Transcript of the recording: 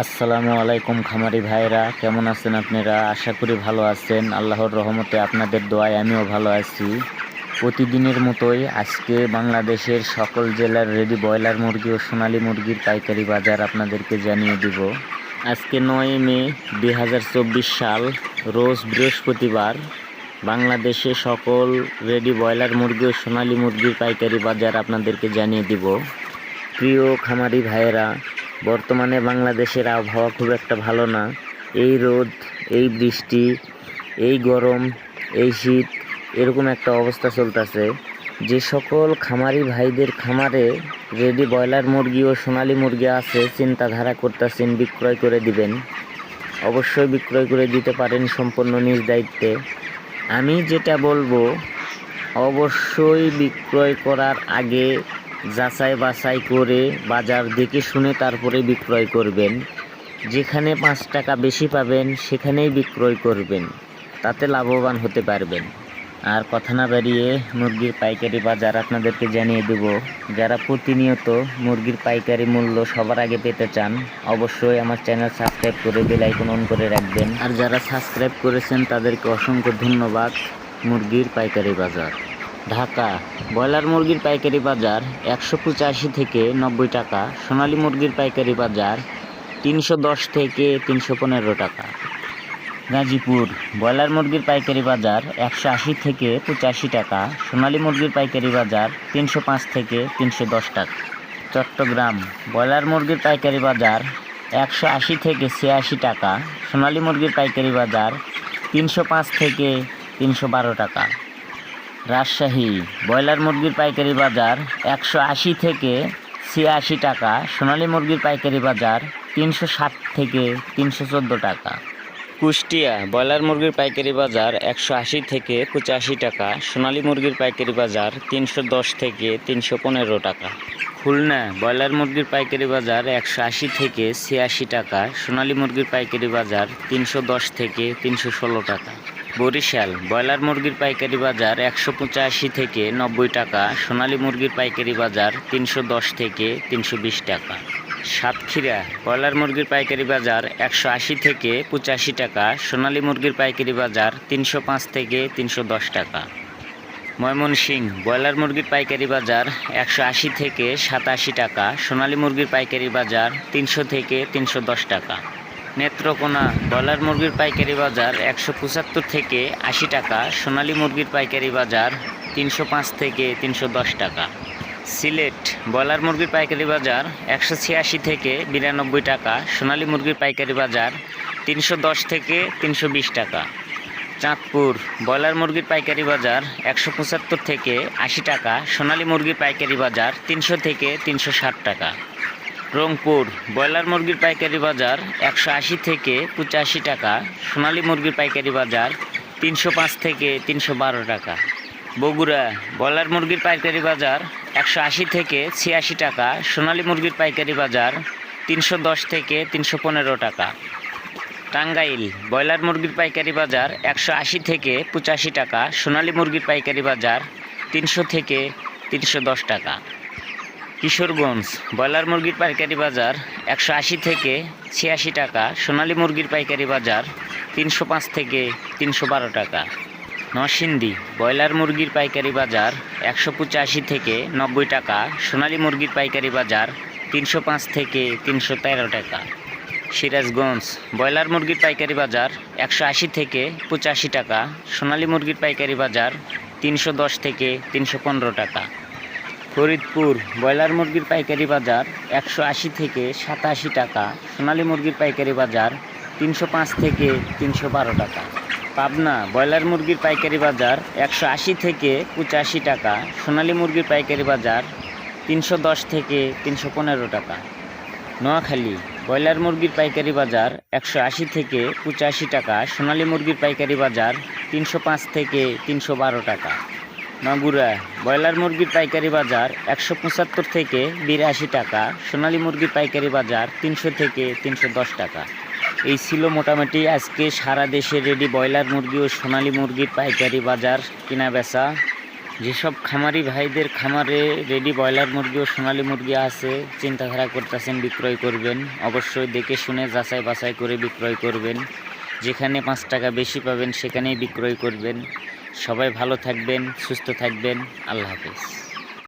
আসসালামু আলাইকুম খামারি ভাইরা, কেমন আছেন আপনারা? আশা করি ভালো আছেন। আল্লাহর রহমতে আপনাদের দোয়ায় আমিও ভালো আছি। প্রতিদিনের মতোই আজকে বাংলাদেশের সকল জেলার রেডি ব্রয়লার মুরগি ও সোনালী মুরগির পাইকারি বাজার আপনাদেরকে জানিয়ে দিব। আজকে 9 মে 2024 সাল, রোজ বৃহস্পতিবার। বাংলাদেশে সকল রেডি ব্রয়লার মুরগি ও সোনালী মুরগির পাইকারি বাজার আপনাদেরকে জানিয়ে দিব। প্রিয় খামারি ভাইয়েরা, বর্তমানে বাংলাদেশের আবহাওয়া খুব একটা ভালো না। এই রোদ, এই বৃষ্টি, এই গরম, এই শীত, এরকম একটা অবস্থা চলতেছে। যে সকল খামারি ভাইদের খামারে রেডি ব্রয়লার মুরগি ও সোনালী মুরগি আছে, চিন্তাধারা করতেছেন বিক্রয় করে দিবেন, অবশ্যই বিক্রয় করে দিতে পারেন সম্পূর্ণ নিজ দায়িত্বে। আমি যেটা বলবো, অবশ্যই বিক্রয় করার আগে যাচাই বাছাই করে বাজার দেখে শুনে তারপরে বিক্রয় করবেন। যেখানে 5 টাকা বেশি পাবেন সেখানেই বিক্রয় করবেন, তাতে লাভবান হতে পারবেন। আর কথা না বাড়িয়ে মুরগির পাইকারি বাজার আপনাদেরকে জানিয়ে দেব। যারা প্রতিনিয়ত মুরগির পাইকারি মূল্য সবার আগে পেতে চান, অবশ্যই আমার চ্যানেল সাবস্ক্রাইব করে বেল আইকন অন করে রাখবেন। আর যারা সাবস্ক্রাইব করেছেন তাদেরকে অসংখ্য ধন্যবাদ। মুরগির পাইকারি বাজার ঢাকা। ব্রয়লার মুরগির পাইকারি বাজার 185 থেকে 90 টাকা। সোনালী মুরগির পাইকারি বাজার 310 থেকে 315 টাকা। গাজীপুর। ব্রয়লার মুরগির পাইকারি বাজার 180 থেকে 85 টাকা। সোনালী মুরগির পাইকারি বাজার 305 থেকে 310 টাকা। চট্টগ্রাম। ব্রয়লার মুরগির পাইকারি বাজার 180 থেকে 86 টাকা। সোনালী মুরগির পাইকারি বাজার 305 থেকে 312 টাকা। রাজশাহী। ব্রয়লার মুরগির পাইকারি বাজার 180 থেকে 86 টাকা। সোনালী মুরগির পাইকারি বাজার 360 থেকে 314 টাকা। কুষ্টিয়া। ব্রয়লার মুরগির পাইকারি বাজার 180 থেকে 85 টাকা। সোনালী মুরগির পাইকারি বাজার 310 থেকে 315 টাকা। খুলনা। ব্রয়লার মুরগির পাইকারি বাজার 180 থেকে 86 টাকা। সোনালী মুরগির পাইকারি বাজার 310 থেকে 316 টাকা। বরিশাল। ব্রয়লার মুরগির পাইকারি বাজার 185 থেকে 90 টাকা। সোনালী মুরগির পাইকারি বাজার 310 থেকে 320 টাকা। সাতক্ষীরা। ব্রয়লার মুরগির পাইকারি বাজার 180 থেকে 85 টাকা। সোনালী মুরগির পাইকারি বাজার 305 থেকে 310 টাকা। ময়মনসিংহ। ব্রয়লার মুরগির পাইকারি বাজার 180 থেকে 87 টাকা। সোনালী মুরগির পাইকারি বাজার 300 থেকে 310 টাকা। নেত্রকোনা। ব্রয়লার মুরগির পাইকারি বাজার 175 থেকে 80 টাকা। সোনালী মুরগির পাইকারি বাজার 305 থেকে 310 টাকা। সিলেট। ব্রয়লার মুরগির পাইকারি বাজার 186 থেকে 92 টাকা। সোনালী মুরগির পাইকারি বাজার 310 থেকে 320 টাকা। চাঁদপুর। ব্রয়লার মুরগির পাইকারি বাজার 175 থেকে 80 টাকা। সোনালী মুরগির পাইকারি বাজার 300 থেকে 360 টাকা। রংপুর। ব্রয়লার মুরগির পাইকারি বাজার 180 থেকে 85 টাকা। সোনালী মুরগির পাইকারি বাজার 305 থেকে 312 টাকা। বগুড়া। ব্রয়লার মুরগির পাইকারি বাজার 180 থেকে 86 টাকা। সোনালী মুরগির পাইকারি বাজার 310 থেকে 315 টাকা। টাঙ্গাইল। ব্রয়লার মুরগির পাইকারি বাজার 180 থেকে 85 টাকা। সোনালী মুরগির পাইকারি বাজার 300 থেকে 310 টাকা। কিশোরগঞ্জ। ব্রয়লার মুরগির পাইকারি বাজার 180 থেকে 86 টাকা। সোনালী মুরগির পাইকারি বাজার 305 থেকে 312 টাকা। নরসিংদী। ব্রয়লার মুরগির পাইকারি বাজার 185 থেকে 90 টাকা। সোনালী মুরগির পাইকারি বাজার 305 থেকে 313 টাকা। সিরাজগঞ্জ। ব্রয়লার মুরগির পাইকারি বাজার 180 থেকে 85 টাকা। সোনালী মুরগির পাইকারি বাজার 310 থেকে 315 টাকা। ফরিদপুর। ব্রয়লার মুরগির পাইকারি বাজার 180 থেকে 87 টাকা। সোনালী মুরগির পাইকারি বাজার 305 থেকে 312 টাকা। পাবনা। ব্রয়লার মুরগির পাইকারি বাজার 180 থেকে 85 টাকা। সোনালী মুরগির পাইকারি বাজার 310 থেকে 315 টাকা। নোয়াখালী। ব্রয়লার মুরগির পাইকারি বাজার 180 থেকে 85 টাকা। সোনালী মুরগির পাইকারি বাজার 305 থেকে 312 টাকা। মাগুরা। ব্রয়লার মুরগির পাইকারি বাজার 175 থেকে 82 টাকা। সোনালী মুরগির পাইকারি বাজার 300 থেকে 310 টাকা। এই ছিল মোটামুটি আজকে সারা দেশে রেডি ব্রয়লার মুরগি ও সোনালী মুরগির পাইকারি বাজার কেনা বেচা। যেসব খামারি ভাইদের খামারে রেডি ব্রয়লার মুরগি ও সোনালী মুরগি আছে, চিন্তাধারা করতেছেন বিক্রয় করবেন, অবশ্যই দেখে শুনে যাচাই বাছাই করে বিক্রয় করবেন। যেখানে 5 টাকা বেশি পাবেন সেখানেই বিক্রয় করবেন। সবাই ভালো থাকবেন, সুস্থ থাকবেন। আল্লাহ হাফেজ।